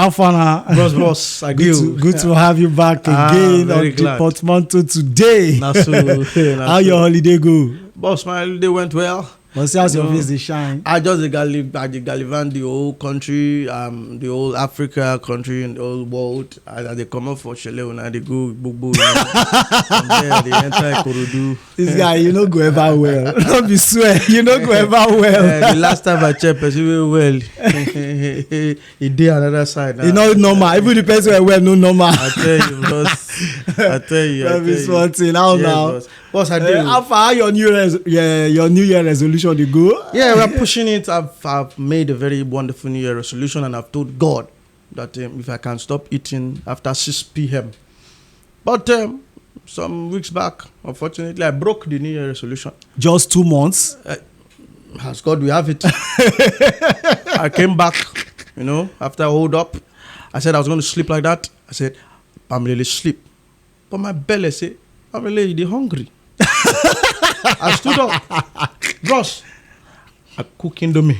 How fun, boss. Good to have you back again on the Pótmánto today. How your holiday go? Boss, my holiday went well. But see how your face dey shine. I just gallivant the whole country, the whole Africa country and the whole world. They come up for Chile and they go Bobo. From there they enter Ikorodu. This guy, you no go ever well. Don't be swear, you no go ever well. The last time I checked, person well. He did another side. He not normal. Even the person well no normal. I tell you, boss. I tell you. That is one thing. How now? Boss, I do. How far your New Year resolution to go? Yeah, we're pushing it. I've made a very wonderful New Year resolution, and I've told God that if I can stop eating after 6 p.m. But some weeks back, unfortunately, I broke the New Year resolution. Just 2 months? As God we have it. I came back, after I hold up. I said I was going to sleep like that. I said, I'm really sleep. But my belly said, I'm really hungry. I stood up. Bros, I cook Indomie.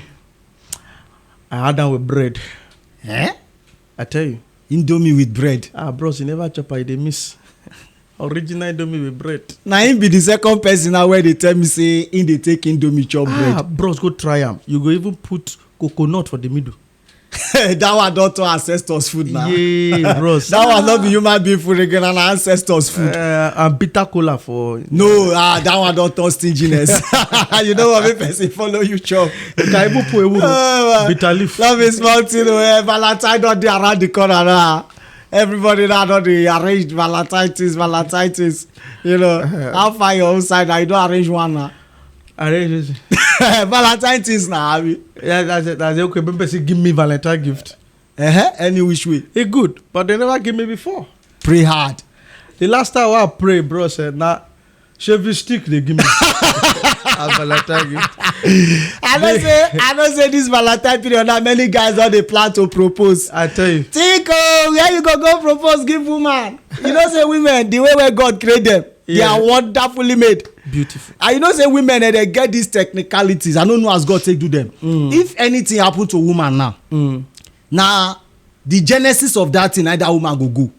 I had down with bread. I tell you. Indomie with bread? Bros, you never chop, they miss. Original Indomie with bread. Now him be the second person now where they tell me say in they take Indomie chop bread. Bros, go try them. You go even put coconut for the middle. That one don't turn ancestors food now. Yeah, bros. That one not be human being food again, and ancestors food. And bitter cola for. No, that one don't turn stinginess. You know what? If person follow you chop. You can even put bitter leaf. Love is small thing. Valentine don't dey around the corner now. Everybody now don't dey arrange Valentines. How far your own side now? You don't arrange one now. Arrange it. Valentine things now. Yeah, that's it. Okay, when person give me Valentine gift. Any which way. It's good, but they never give me before. Pray hard. The last time I pray, bro said, nah, shaving stick they give me. A Valentine gift. I don't say this Valentine period now many guys don't they plan to propose. I tell you. Think where you go propose, give woman. You know say women, the way where God create them, they are wonderfully made. Beautiful. And you know say women they get these technicalities. I don't know as God take do them. If anything happen to a woman now, now the genesis of that thing, that woman go.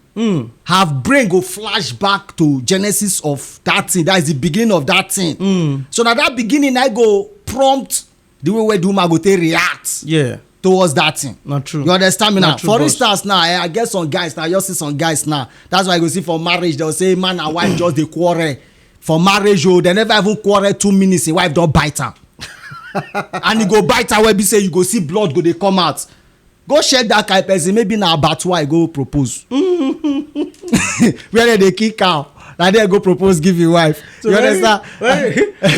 Have brain go flash back to genesis of that thing. That is the beginning of that thing. So now that beginning I go prompt the way where the woman go take react. Yeah. Towards that thing. Not true. You understand me now? True, for boss. instance now, I get some guys now, you see some guys now. That's why you go see for marriage, they'll say man and wife just they quarrel. For marriage, they never even quarrel 2 minutes, the wife don't bite her. And you go bite her where be say you go see blood go they come out. Go check that kind of person, maybe now about why go propose. Where they kick out. Now they go propose, give your wife. So you understand?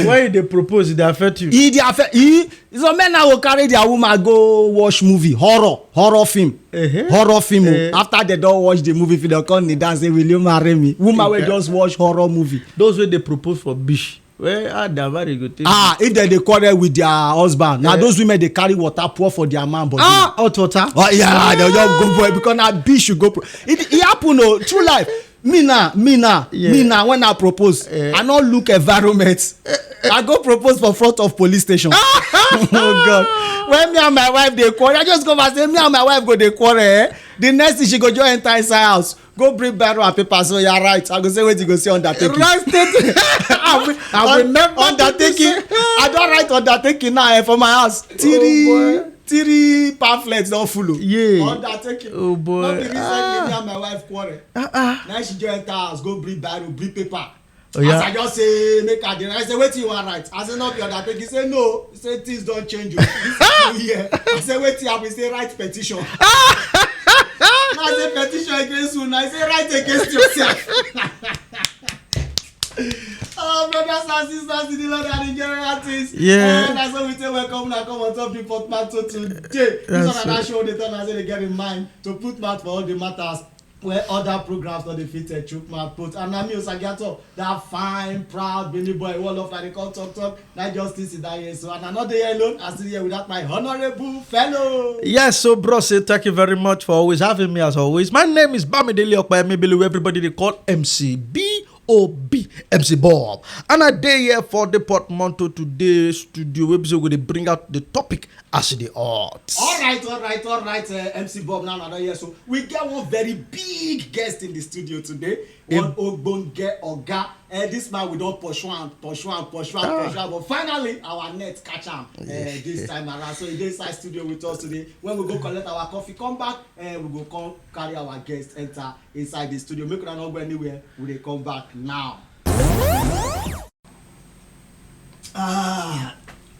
Why they propose, they affect you? Some men now will carry their woman go watch movie, horror film. Horror film. After they don't watch the movie, they'll come and dance, say, will you marry me? Woman will just watch horror movie. Those way they propose for bish. Where they very good thing. If they quarrel with their husband, now those women they carry water pour for their man body. Hot water. Oh yeah, they'll just go for it because now bish you go. It happen true life. Me now, when I propose, I not look environment. I go propose for front of police station. Oh God. When me and my wife they quarrel, I just go and say me and my wife go they quarrel. The next thing she go just enter inside house. Go bring barrel and paper. So you're right. I go say wait you go see undertaking. Right statement. I will never undertaking. I don't write undertaking now for my house. Three pamphlets don't follow. Yeah. Undertaking. Oh boy. Not the reason me and my wife quarrel. Now she just enter house, go bring barrel, bring paper. Oh, yeah. As I just say, make her dinner. I say, wait till you want right. I say, not be undertaking. He say, no. He say, things don't change. I say, wait till I say, write petition. I say, petition against you. I say, write against yourself. Oh, brothers and sisters in the Lord and in general things. Yeah. And that's why we say welcome and come on top the Pótmánto today. This one that show the turn I say they get in mind to put mouth for all the matters where other programs not defeated chook mouth put. And I'm here Sagiato, that fine, proud, Billy boy, wall of like they call talk. Not just this in that year. So and another year alone, I still here without my honorable fellow. Yes, so bro, say thank you very much for always having me as always. My name is Bamidele Okpayemi Belu, everybody they call MC B OB MC Bob. And I day here for the Pótmánto today studio episode where they bring out the topic as the odds. All right, MC Bob now another year. So we get one very big guest in the studio today. One Ogbonge Oga. This man we don't push one. But finally our net catch him this time around. So he inside studio with us today. When we go collect our coffee, come back and we go come carry our guest enter inside the studio. Make it not go anywhere. We dey come back now.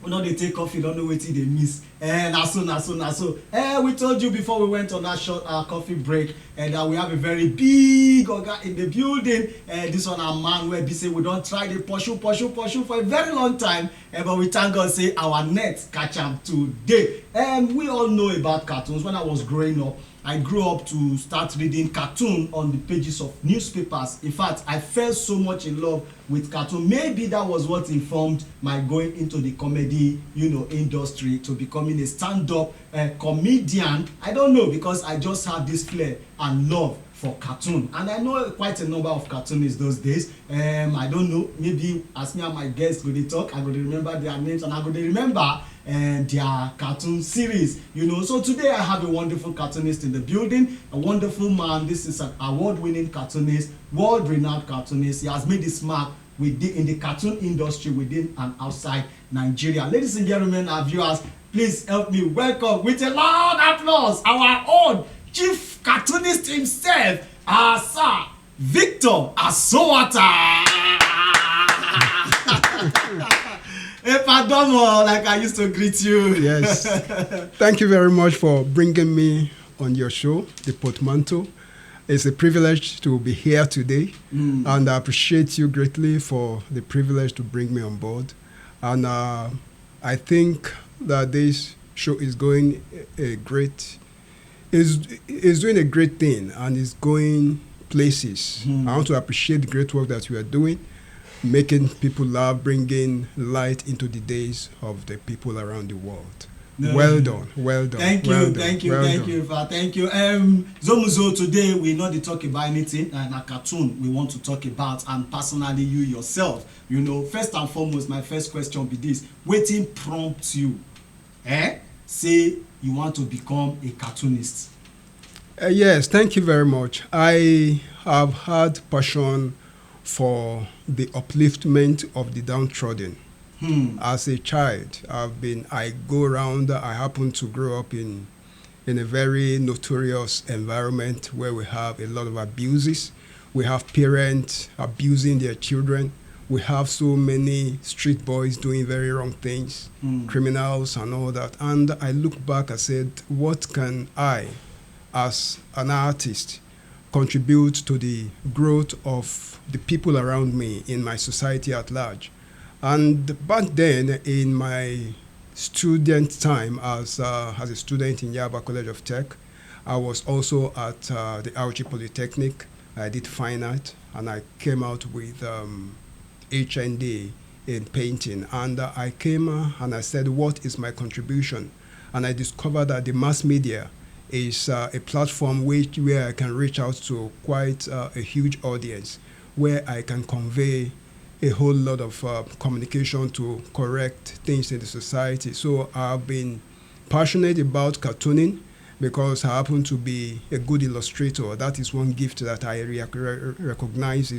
We know they take coffee, don't know what they miss. Na so. We told you before we went on that short coffee break, and we have a very big oga in the building. This one a man where we say we don't try to pursue for a very long time, but we thank God say our net catch am today. We all know about cartoons. When I was growing up, I grew up to start reading cartoon on the pages of newspapers. In fact, I fell so much in love with cartoon. Maybe that was what informed my going into the comedy, industry, to becoming a stand-up comedian. I don't know, because I just have this flair and love for cartoon, and I know quite a number of cartoonists those days. I don't know, maybe as me and my guests go dey talk, I go dey remember their names and I go dey remember their cartoon series, So today I have a wonderful cartoonist in the building, a wonderful man. This is an award-winning cartoonist, world-renowned cartoonist. He has made his mark in the cartoon industry within and outside Nigeria. Ladies and gentlemen, our viewers, please help me welcome with a loud applause our own chief cartoonist himself, Sir Victor Asowata. Epadomo, like I used to greet you. Yes. Thank you very much for bringing me on your show, the Pótmánto. It's a privilege to be here today, and I appreciate you greatly for the privilege to bring me on board. And I think that this show is going is doing a great thing and is going places. I want to appreciate the great work that you are doing, making people laugh, bringing light into the days of the people around the world. Well done. Thank you. Zomuzo, today we not to talk about anything and a cartoon we want to talk about, and personally you yourself. First and foremost, my first question be this: wetin prompt you? Say you want to become a cartoonist. Yes, thank you very much. I have had passion for the upliftment of the downtrodden. As a child, I go around. I happen to grow up in a very notorious environment where we have a lot of abuses. We have parents abusing their children. We have so many street boys doing very wrong things, criminals and all that. And I look back and said, what can I, as an artist, contribute to the growth of the people around me in my society at large? And back then, in my student time as a student in Yaba College of Tech, I was also at the Auchi Polytechnic. I did fine art, and I came out with HND in painting. And I came and I said, what is my contribution? And I discovered that the mass media is a platform where I can reach out to quite a huge audience, where I can convey a whole lot of communication to correct things in the society. So I've been passionate about cartooning because I happen to be a good illustrator. That is one gift that I recognize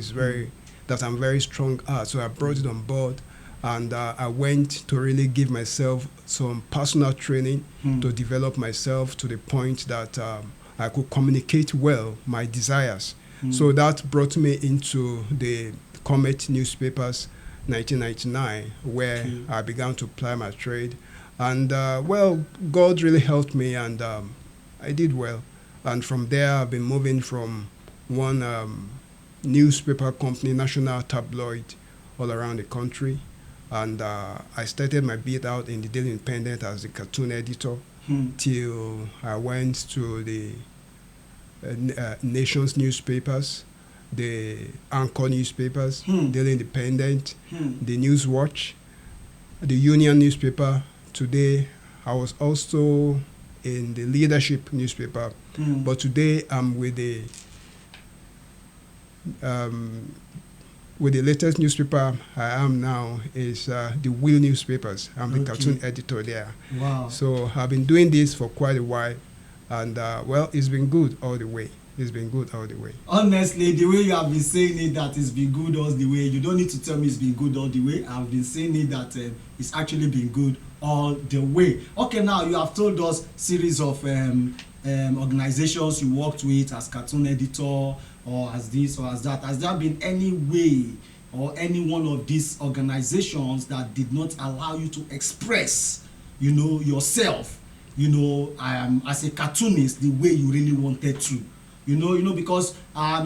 that I'm very strong at. So I brought it on board, and I went to really give myself some personal training to develop myself to the point that I could communicate well my desires. So that brought me into the Comet newspapers, 1999, where I began to ply my trade. And God really helped me, and I did well. And from there, I've been moving from one newspaper company, national tabloid, all around the country. And I started my beat out in the Daily Independent as a cartoon editor till I went to the Nation's newspapers, the Anchor newspapers, Daily Independent, the Newswatch, the Union newspaper. Today, I was also in the Leadership newspaper, but today I'm with the with the latest newspaper I am now is the Will newspapers. I'm the cartoon editor there. Wow. So I've been doing this for quite a while, and well, it's been good all the way. It's been good all the way. Honestly, the way you have been saying it, that it's been good all the way, you don't need to tell me it's been good all the way. I've been saying it that it's actually been good all the way. Okay, now you have told us series of organizations you worked with as cartoon editor, or as this or as that. Has there been any way or any one of these organizations that did not allow you to express, yourself, as a cartoonist the way you really wanted to? Because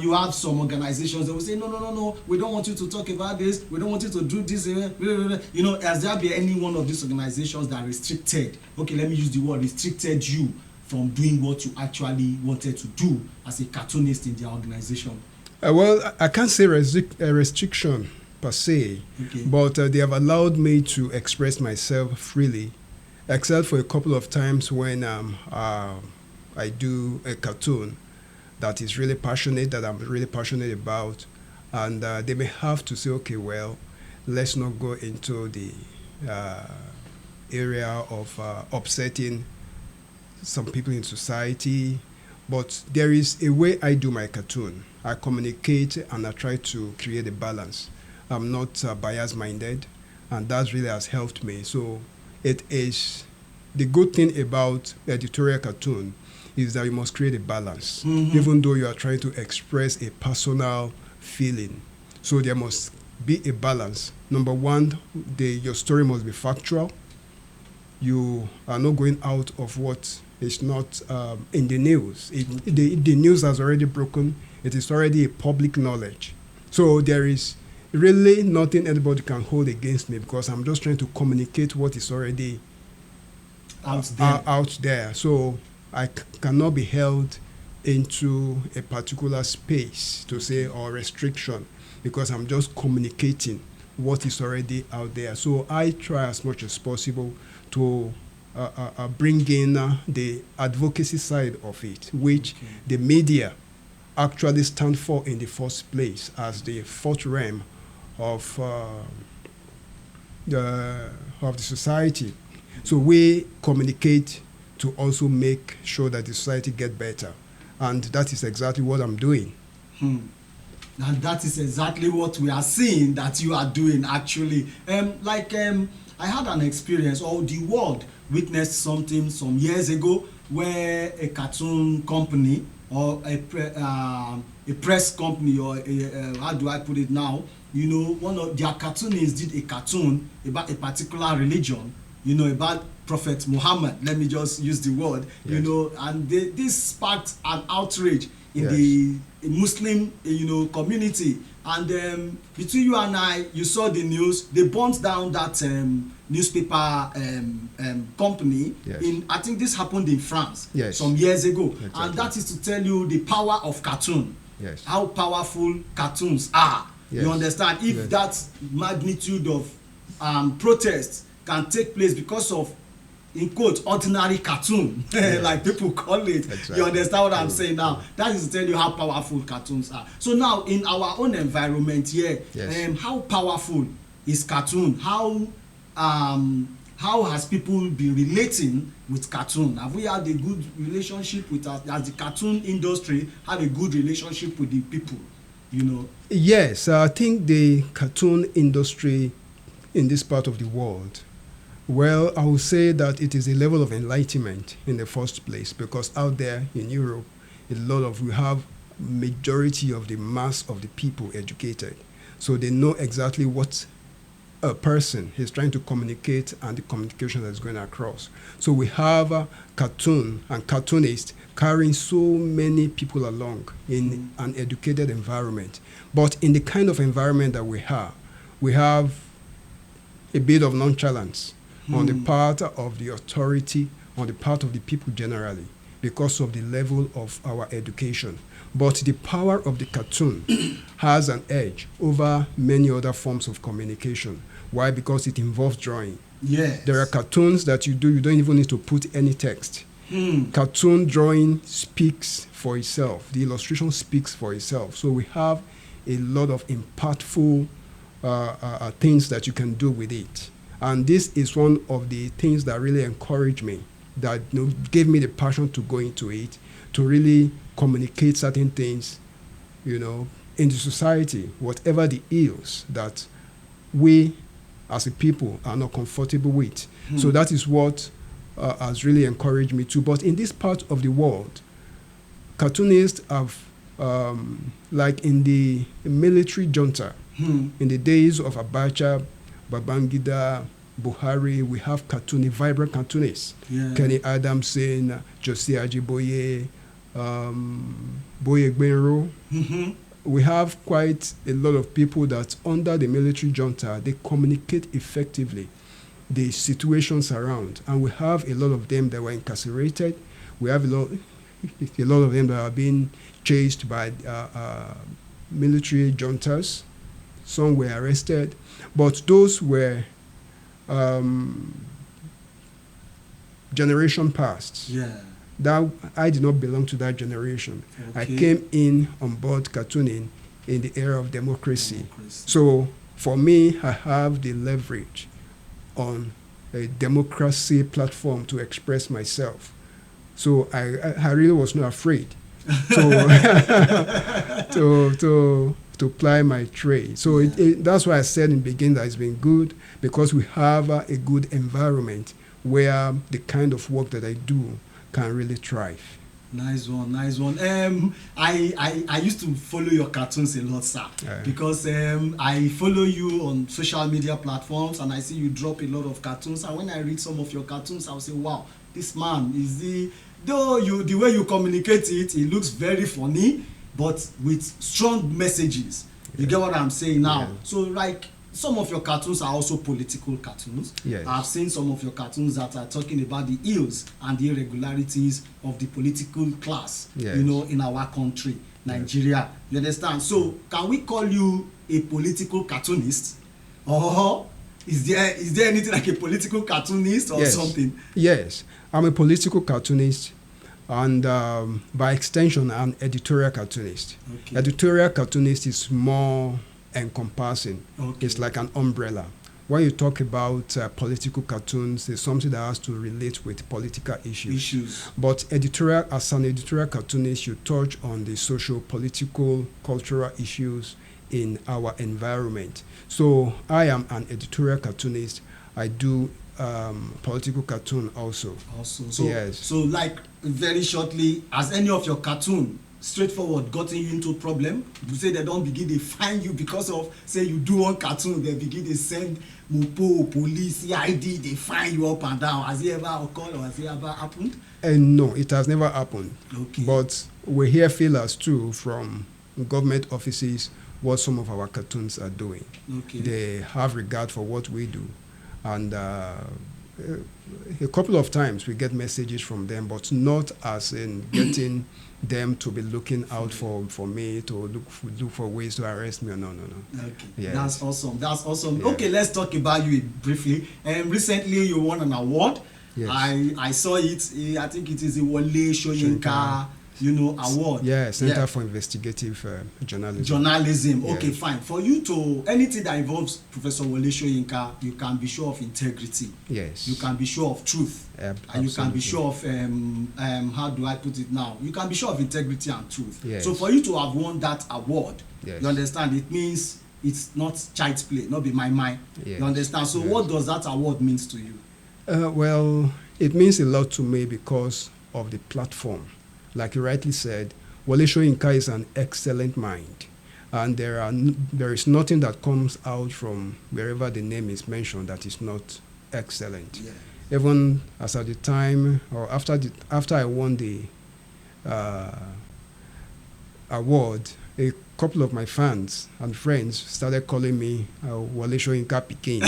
you have some organizations that will say, no, we don't want you to talk about this, we don't want you to do this, has there been any one of these organizations that restricted, okay, let me use the word, restricted you from doing what you actually wanted to do as a cartoonist in their organization? Well, I can't say a restriction per se, but they have allowed me to express myself freely, except for a couple of times when I do a cartoon that is really passionate, that I'm really passionate about, and they may have to say, okay, well, let's not go into the area of upsetting some people in society. But there is a way I do my cartoon. I communicate and I try to create a balance. I'm not bias-minded, and that really has helped me. So it is the good thing about editorial cartoon is that you must create a balance, even though you are trying to express a personal feeling. So there must be a balance. Number one, your story must be factual. You are not going out of what is not in the news. The news has already broken. It is already a public knowledge. So there is really nothing anybody can hold against me, because I'm just trying to communicate what is already out there. So I cannot be held into a particular space to say, or restriction, because I'm just communicating what is already out there. So I try as much as possible to bring in the advocacy side of it, which the media actually stand for in the first place as the fourth realm of the society. So we communicate to also make sure that the society get better. And that is exactly what I'm doing. And that is exactly what we are seeing that you are doing, actually. I had an experience, or the world witnessed something some years ago, where a cartoon company or a press company, or how do I put it now, one of their cartoonists did a cartoon about a particular religion, about Prophet Muhammad, let me just use the word, and this sparked an outrage in the Muslim, community. And between you and I, you saw the news, they burnt down that newspaper company. I think this happened in France some years ago. Exactly. And that is to tell you the power of cartoon, how powerful cartoons are. You understand? If that magnitude of protest can take place because of, in quote, ordinary cartoon, like people call it. Exactly. You understand what I'm saying now? That is to tell you how powerful cartoons are. So now, in our own environment here, how powerful is cartoon? How has people been relating with cartoon? Have we had a good relationship with as the cartoon industry had a good relationship with the people? Yes, I think the cartoon industry in this part of the world, well, I would say that it is a level of enlightenment in the first place, because out there in Europe, we have majority of the mass of the people educated. So they know exactly what a person is trying to communicate and the communication that's going across. So we have a cartoon and cartoonists carrying so many people along in an educated environment. But in the kind of environment that we have a bit of nonchalance on the part of the authority, on the part of the people generally, because of the level of our education. But the power of the cartoon has an edge over many other forms of communication. Why? Because it involves drawing. Yes. There are cartoons that you don't even need to put any text. Cartoon drawing speaks for itself. The illustration speaks for itself. So we have a lot of impactful things that you can do with it. And this is one of the things that really encouraged me, that gave me the passion to go into it, to really communicate certain things, in the society, whatever the ills that we as a people are not comfortable with. So that is what has really encouraged me too. But in this part of the world, cartoonists have, like in the military junta, in the days of Abacha, Babangida, Buhari, we have vibrant cartoonists. Kenny Adamson, Josie Ajiboye, Boye Gbenro. We have quite a lot of people that under the military junta, they communicate effectively the situations around. And we have a lot of them that were incarcerated. We have a lot of them that are being chased by military juntas. Some were arrested. But those were generation past. That I did not belong to that generation. I came in on board cartooning in the era of democracy. So for me, I have the leverage on a democracy platform to express myself. So I really was not afraid to ply my trade. So that's why I said in the beginning that it's been good, because we have a good environment where the kind of work that I do can really thrive. Nice one. I used to follow your cartoons a lot, sir, because I follow you on social media platforms, and I see you drop a lot of cartoons. And when I read some of your cartoons, I'll say, wow, this man is the way you communicate it looks very funny, but with strong messages. You get what I'm saying now? Yeah. So like, some of your cartoons are also political cartoons. Yes. I've seen some of your cartoons that are talking about the ills and the irregularities of the political class, yes, in our country, Nigeria. Yes. You understand? So, can we call you a political cartoonist? Or is there anything like a political cartoonist or something? Yes, I'm a political cartoonist, and by extension, I'm editorial cartoonist. Okay. Editorial cartoonist is more encompassing. Okay. It's like an umbrella. When you talk about political cartoons, it's something that has to relate with political issues. But as an editorial cartoonist, you touch on the social, political, cultural issues in our environment. So I am an editorial cartoonist. I do political cartoon also. So, yes. So like, very shortly, has any of your cartoon straightforward gotten you into a problem? You say they don't begin to find you because of, say you do one cartoon, they begin to send Mupo, police, CID, they find you up and down. Has it ever occurred, or has it ever happened? No, it has never happened. Okay. But we hear feelers too from government offices what some of our cartoons are doing. Okay. They have regard for what we do. And a couple of times we get messages from them, but not as in getting them to be looking out for me, to look for ways to arrest me. No. Okay, yes. That's awesome. Yeah. Okay, let's talk about you briefly. Recently you won an award. Yes. I saw it. I think it is the Wole Soyinka award. Yeah, Center for Investigative Journalism. Journalism. Okay, Yes. fine. For you to anything that involves Professor Wole Soyinka, you can be sure of integrity. Yes. You can be sure of truth. And you can be sure of how do I put it now? You can be sure of integrity and truth. Yes. So for you to have won that award, yes, you understand, it means it's not child's play, not be my mind. Yes. You understand? So yes, what does that award means to you? Well, it means a lot to me because of the platform. Like you rightly said, Wole Soyinka is an excellent mind. And there is nothing that comes out from wherever the name is mentioned that is not excellent. Yeah. Even as at the time, or after I won the award, a couple of my fans and friends started calling me Wole Soyinka Pikin.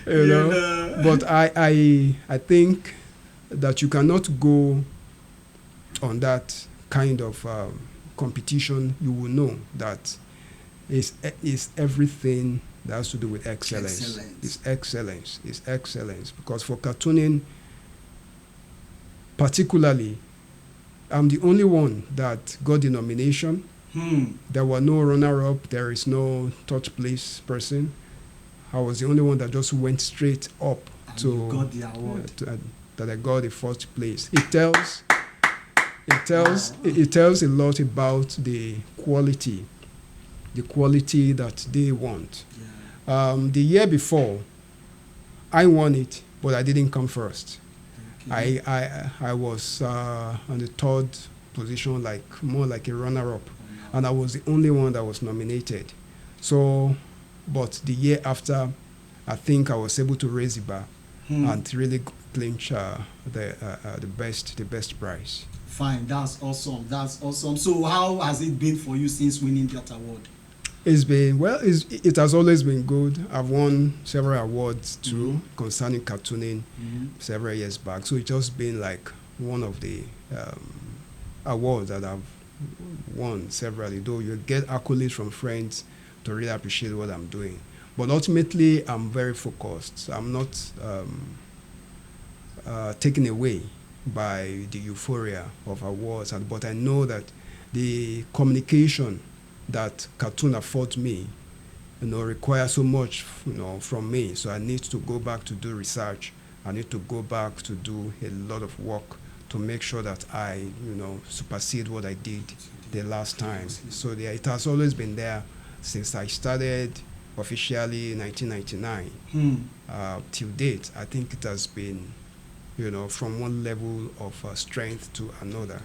you know? But I think that you cannot go on that kind of competition. You will know that is everything that has to do with excellence. It's excellence. Because for cartooning, particularly, I'm the only one that got the nomination. There were no runner-up. There is no third place person. I was the only one that just went straight up And to you got the award. that I got the first place. It tells a lot about the quality that they want. Yeah. The year before, I won it, but I didn't come first. Okay. I was on the third position, more like a runner-up, and I was the only one that was nominated. So, but the year after, I think I was able to raise the bar and really clinch the best prize. Fine, that's awesome. That's awesome. So, how has it been for you since winning that award? It's been it has always been good. I've won several awards too concerning cartooning several years back. So it's just been like one of the awards that I've won severally. Though you get accolades from friends to really appreciate what I'm doing, but ultimately I'm very focused. I'm not taken away by the euphoria of awards, but I know that the communication that cartoon affords me, requires so much, from me. So I need to go back to do research. I need to go back to do a lot of work to make sure that I, supersede what I did the last time. So it has always been there since I started officially in 1999 till date. I think it has been, from one level of strength to another,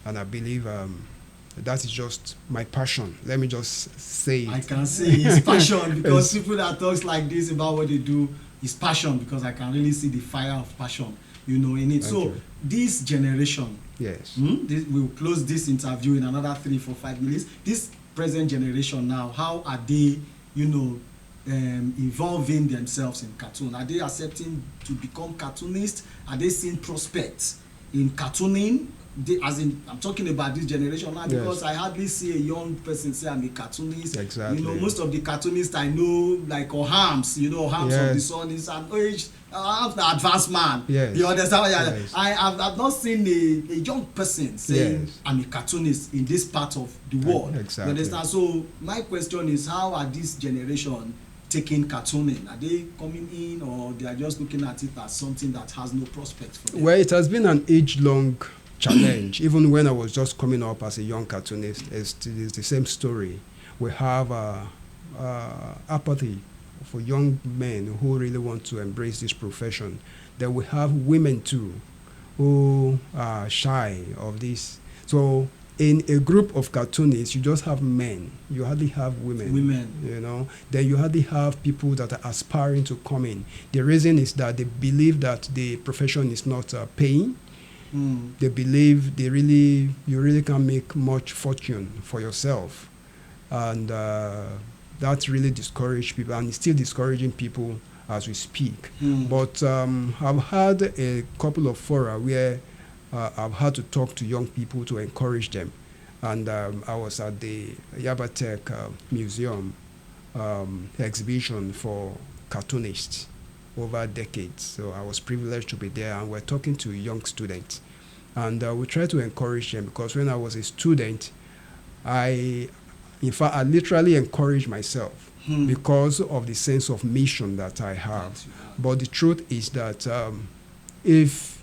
and I believe. That is just my passion. Let me just say it. I can see it's passion, because people that talks like this about what they do is passion, because I can really see the fire of passion, in it. So this generation, yes, we'll close this interview in another 3-4-5 minutes. This present generation now, how are they, involving themselves in cartoon? Are they accepting to become cartoonists? Are they seeing prospects in cartooning? I'm talking about this generation now, because I hardly see a young person say I'm a cartoonist. Exactly. Most of the cartoonists I know, like Ohams, Ohams of the Sun, is an age, an advanced man. Yes. You understand? Yes. I've not seen a young person saying I'm a cartoonist in this part of the world. Exactly. You understand? So my question is, how are this generation taking cartooning? Are they coming in, or they are just looking at it as something that has no prospect for them? Well, it has been an age-long challenge. Even when I was just coming up as a young cartoonist, it's the same story. We have apathy for young men who really want to embrace this profession. Then we have women too, who are shy of this. So in a group of cartoonists, you just have men. You hardly have women. Then you hardly have people that are aspiring to come in. The reason is that they believe that the profession is not paying. They believe you really can't make much fortune for yourself, and that really discourages people, and it's still discouraging people as we speak. But I've had a couple of fora where I've had to talk to young people to encourage them, and I was at the Yabatech Museum exhibition for cartoonists over decades. So I was privileged to be there, and we're talking to young students. And we try to encourage them, because when I was a student, I literally encouraged myself because of the sense of mission that I have. But the truth is that if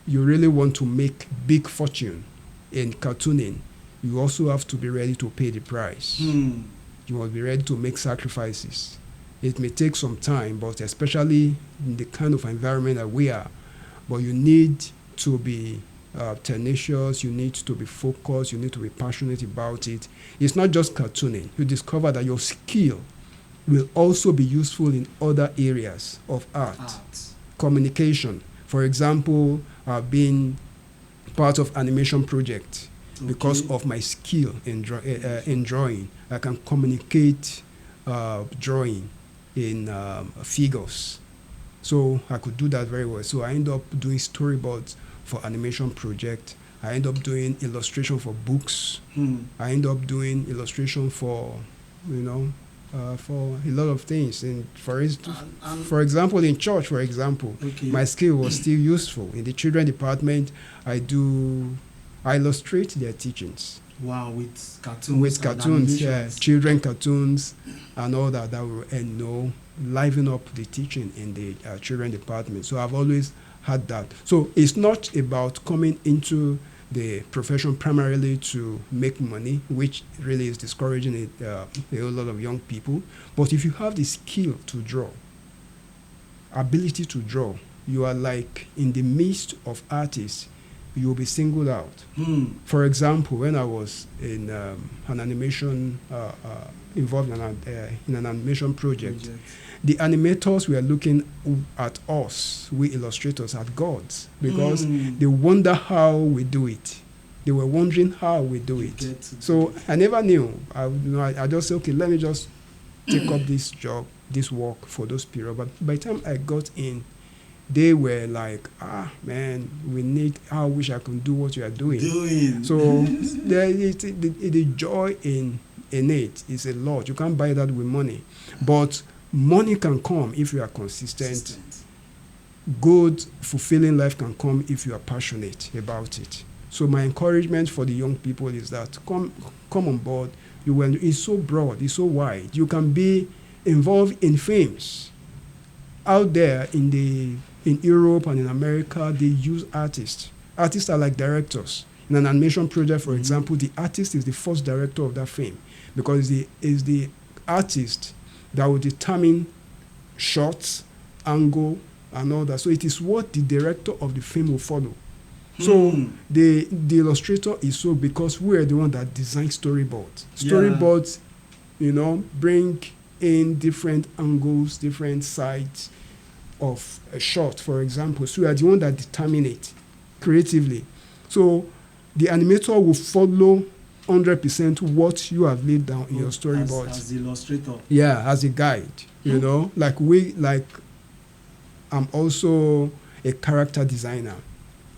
you really want to make big fortune in cartooning, you also have to be ready to pay the price. You must be ready to make sacrifices. It may take some time, but especially in the kind of environment that we are. But you need to be tenacious, you need to be focused, you need to be passionate about it. It's not just cartooning. You discover that your skill will also be useful in other areas of art. Communication. For example, I've been part of animation project because of my skill in drawing. I can communicate drawing in figures. So I could do that very well. So I end up doing storyboards for animation project. I end up doing illustration for books. I end up doing illustration for, for a lot of things. And for example, in church, my skill was still useful. In the children department, I do I illustrate their teachings. Wow, with cartoons. With and cartoons, animations. children cartoons and all that will liven up the teaching in the children department. So I've always had that. So it's not about coming into the profession primarily to make money, which really is discouraging a whole lot of young people. But if you have the skill to draw, ability to draw, you are like in the midst of artists, you will be singled out. For example, when I was in an animation, involved in an animation project, the animators were looking at us, we illustrators, as gods, because they wonder how we do it. They were wondering how we do it. So I never knew. I just said, okay, let me just take up this job, this work for those period. But by the time I got in, they were like, man, I wish I could do what you are doing. So the joy in it is a lot. You can't buy that with money. But money can come if you are consistent. Good, fulfilling life can come if you are passionate about it. So my encouragement for the young people is that come on board. It's so broad, it's so wide. You can be involved in films. Out there in Europe and in America, they use artists. Artists are like directors. In an animation project, for example, the artist is the first director of that film because it's the artist that will determine shots, angle, and all that. So it is what the director of the film will follow. So the illustrator is so because we are the one that design storyboards. Storyboards, bring in different angles, different sides of a shot, for example. So we are the one that determine it creatively. So the animator will follow 100% what you have laid down in your storyboard. As the illustrator. Yeah, as a guide. I'm also a character designer.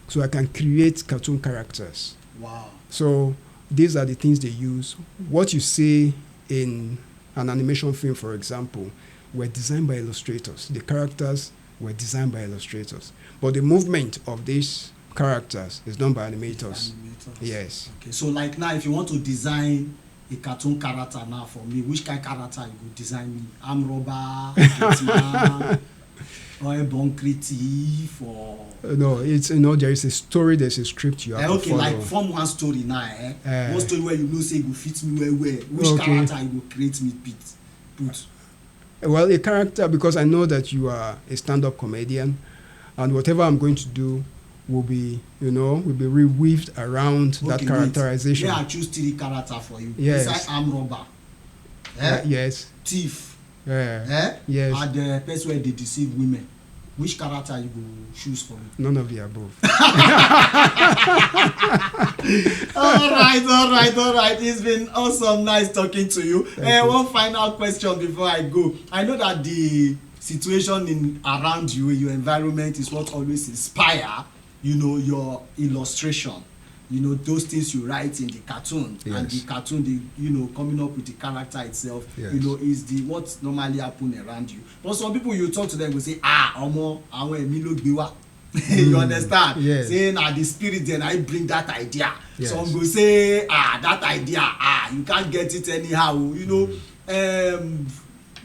So I can create cartoon characters. Wow. So these are the things they use. What you see in an animation film, for example, were designed by illustrators. The characters were designed by illustrators. But the movement of these characters is done by animators. Yes. Okay. So like now, if you want to design a cartoon character now for me, which kind of character you would design me? Arm robber, hitman, or a born creative, or no, it's there is a story, there's a script you have to follow. Like form one story now, one story where say go fit me well. Which character you will create me put? Well, a character, because I know that you are a stand-up comedian, and whatever I'm going to do will be reweaved around that characterization. I choose 3 characters for you. Yes. Besides arm robber, yes, thief, yes, and the person where they deceive women. Which character you go choose for me? None of the above. All right. It's been awesome, nice talking to you. One final question before I go. I know that the situation around you, your environment, is what always inspire, your illustration. Those things you write in the cartoon, yes. And the cartoon, coming up with the character itself, yes. Is the what normally happen around you. But some people, you talk to them, will say, omo, àwọn ẹ̀mí ló gbé wá. You understand? Yes. Saying, the spirit, then I bring that idea. Yes. Some go say, that idea, you can't get it anyhow.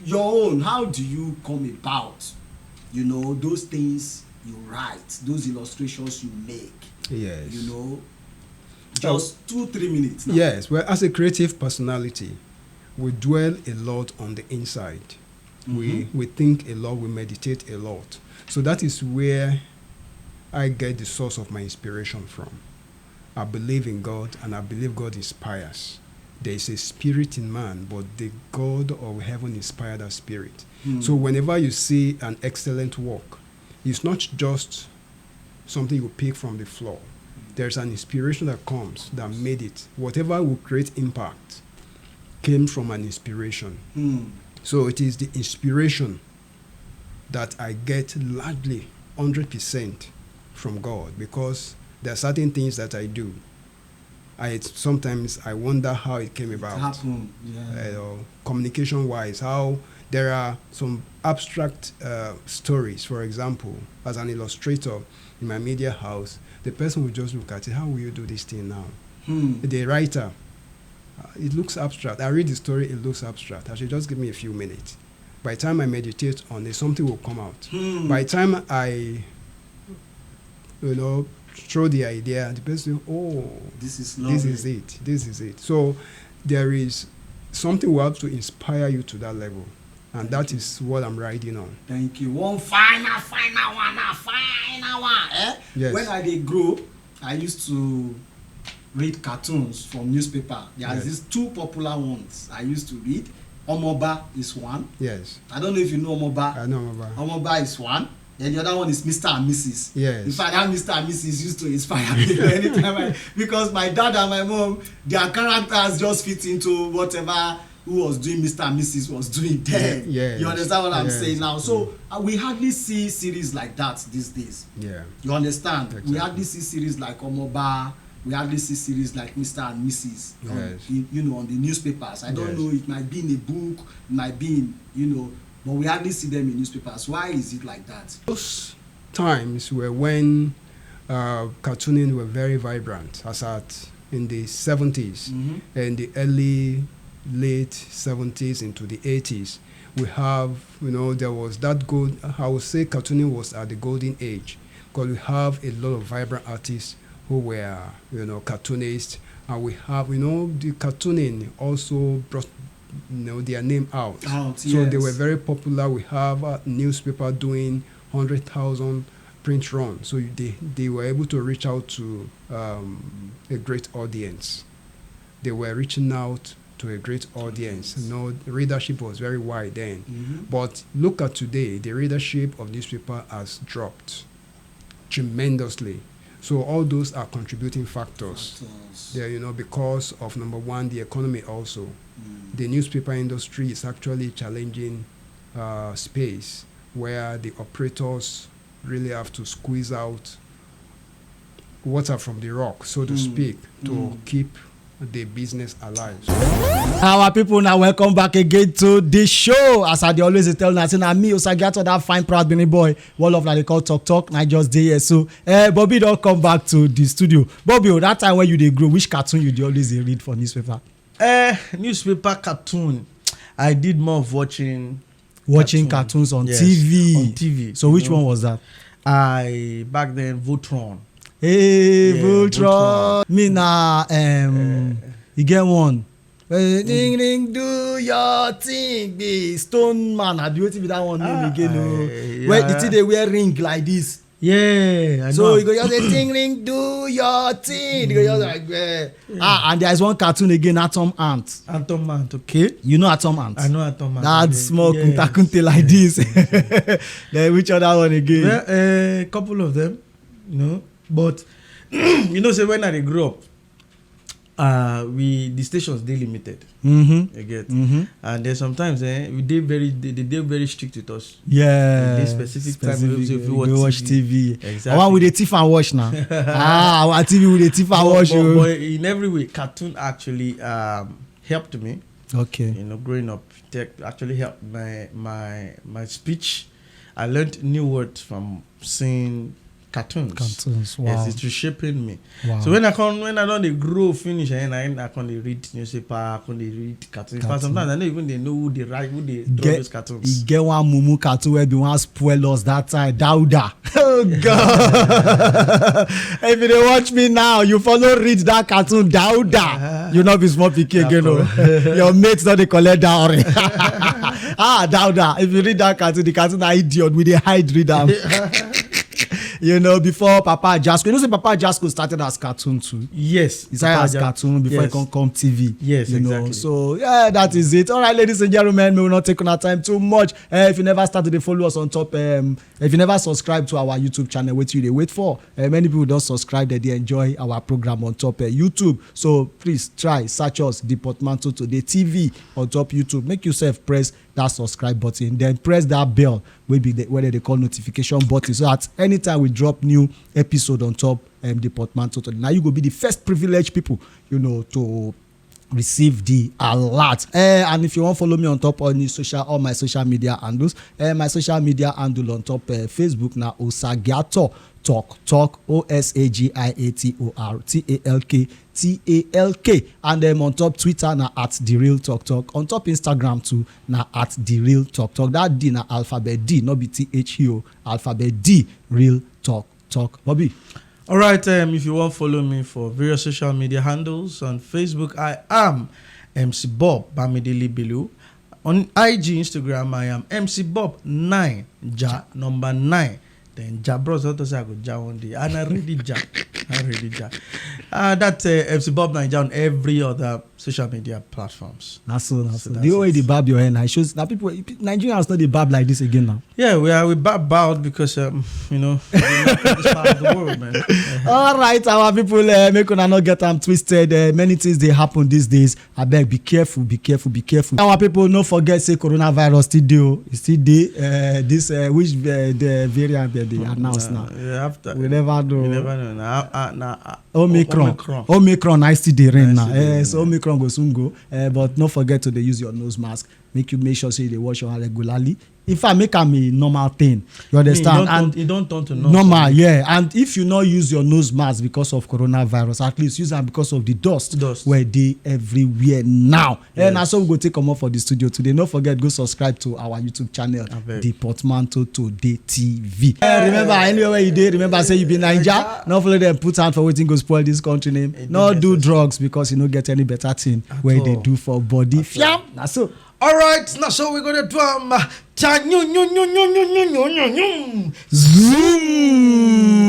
Your own, how do you come about, those things you write, those illustrations you make? Yes. Just 2-3 minutes now. Yes, well, as a creative personality, we dwell a lot on the inside. We think a lot, we meditate a lot. So that is where I get the source of my inspiration from. I believe in God, and I believe God inspires. There is a spirit in man, but the God of heaven inspired that spirit. So whenever you see an excellent work, it's not just something you pick from the floor. There's an inspiration that comes that made it. Whatever will create impact came from an inspiration. So it is the inspiration that I get largely 100% from God, because there are certain things that I do. Sometimes I wonder how it came about. It happened, Communication-wise, how There are some abstract stories. For example, as an illustrator in my media house, the person will just look at it. How will you do this thing now? The writer, it looks abstract. I read the story, it looks abstract. I should just give me a few minutes. By the time I meditate on it, something will come out. By the time I, throw the idea, the person, this is it. So there is something will have to inspire you to that level. And that is what I'm riding on. Thank you. One final one. Yes. When I did grow, I used to read cartoons from newspaper. There's these two popular ones I used to read. Omoba is one. Yes. I don't know if you know Omoba. I know Omoba. Omoba is one. Then the other one is Mr. and Mrs. Yes. In fact, that Mr. and Mrs. used to inspire me anytime because my dad and my mom, their characters just fit into whatever who was doing Mr. and Mrs. was doing then. Yes. You understand what I'm saying now? So we hardly see series like that these days. Yeah. You understand? Exactly. We hardly see series like Omoba. We hardly see series like Mr. and Mrs. On the newspapers. I don't know, it might be in a book, it might be in, but we hardly see them in newspapers. Why is it like that? Those times were when cartooning were very vibrant, as in the 70s and the late 70s into the 80s. We have, there was that I would say cartooning was at the golden age, because we have a lot of vibrant artists who were, cartoonists, and we have, the cartooning also brought, their name out. So they were very popular. We have a newspaper doing 100,000 print run. So they were able to reach out to a great audience. They were reaching out to a great audience. The readership was very wide then. But look at today, the readership of newspaper has dropped tremendously. So all those are contributing factors. There, because of number one, the economy also. The newspaper industry is actually challenging space where the operators really have to squeeze out water from the rock, so to speak, to keep the business alive. Our people, now welcome back again to the show. As I always tell you, say na me Osagiato, that fine proud Benin boy, one of like they call talk. I just dey here. So Bobby don't come back to the studio. Bobby, that time when you dey grow, which cartoon you dey always read for newspaper? Newspaper cartoon. I did more of watching cartoons on TV. On TV. So which one was that? Back then Voltron. Hey, Voltron. Me na you get one. Ding ding, do your thing, be Stone Man. I do it with that one name again. Where the thing they wear ring like this. Yeah, I so know. you go just say ding ding, do your thing. You go just like and there is one cartoon again, Atom Ant. Atom Ant, okay. You know Atom Ant? I know Atom Ant. That small kunta kunte like this. Then which other one again? Well, a couple of them, but say when I grew up, the stations they limited. You get, and then sometimes they very strict with us. Yeah, this specific time if you watch TV. Exactly. Our with the thief and watch now. Our TV with the thief and watch. But in every way, cartoon actually helped me. Okay. Growing up, it actually helped my speech. I learned new words from seeing cartoons. Wow. Yes, it's reshaping me. Wow. So when I don't grow finish and I can read newspaper, I can read cartoons. But sometimes I don't even know who they draw those cartoons. You get one mumu cartoon where they want spoil us that time. Dauda. Oh God. If you don't watch me now, you follow read that cartoon Dauda. You not be small picky again. Your mates not they collect that. Dauda. If you read that cartoon, the cartoon are idiot with the hide reader. Before Papa Jasco. Say Papa Jasco started as cartoon too. Yes. He started as cartoon before it can come TV. Yes, exactly. So, that is it. All right, ladies and gentlemen, we will not take on our time too much. If you never started to follow us on top, if you never subscribe to our YouTube channel, wait for. Many people don't subscribe, they enjoy our program on top YouTube. So, please try, search us, the Pótmánto Today TV on top YouTube. Make yourself press that subscribe button, then press that bell whether they call notification button, so that anytime we drop new episode on top the Pótmánto Today, now you go be the first privileged people to receive the alert. And if you want to follow me on top all my social media handles, my social media handle on top Facebook na Osagiator Talk OSAGIATOR and on top Twitter na @TheRealTalkTalk. On top Instagram too na @TheRealTalkTalk. That D na alphabet D, not be THEO, alphabet D, Real Talk. Bobby. All right, if you want to follow me for various social media handles, on Facebook, I am MC Bob Bamidele Bilu. On IG, Instagram, I am MC Bob 9, Ja, number 9. Then Ja bros, I say I go Ja one day. And I really Ja. That's MC Bob 9 Ja on every other social media platforms. That's so. The way they barb your hair now, it shows now Nigerians know they barb like this again now. Yeah, we barb out because we're not this part of the world, man. All right, our people, make una not get them twisted. Many things they happen these days. I beg, be careful. Our people, don't forget say coronavirus still there. This which the variant that they announced now. After we never know. Now. Omicron, I still the rain now. So Omicron go soon go. But don't forget to use your nose mask. Make sure say they wash your hand regularly. If I make them a normal thing, you understand? You don't turn to normal, yeah. And if you not use your nose mask because of coronavirus, at least use them because of the dust. Where they everywhere now. Yes. And that's how we go take them up for the studio today. Don't forget, go subscribe to our YouTube channel, the Pótmánto Today TV. Remember, anywhere you did, remember say you be Naija. Not follow them, put hand for waiting go spoil this country name. Not do drugs because you don't get any better thing where they do for body. Fiam. That's so. All right, now so we're gonna drum. Zoom.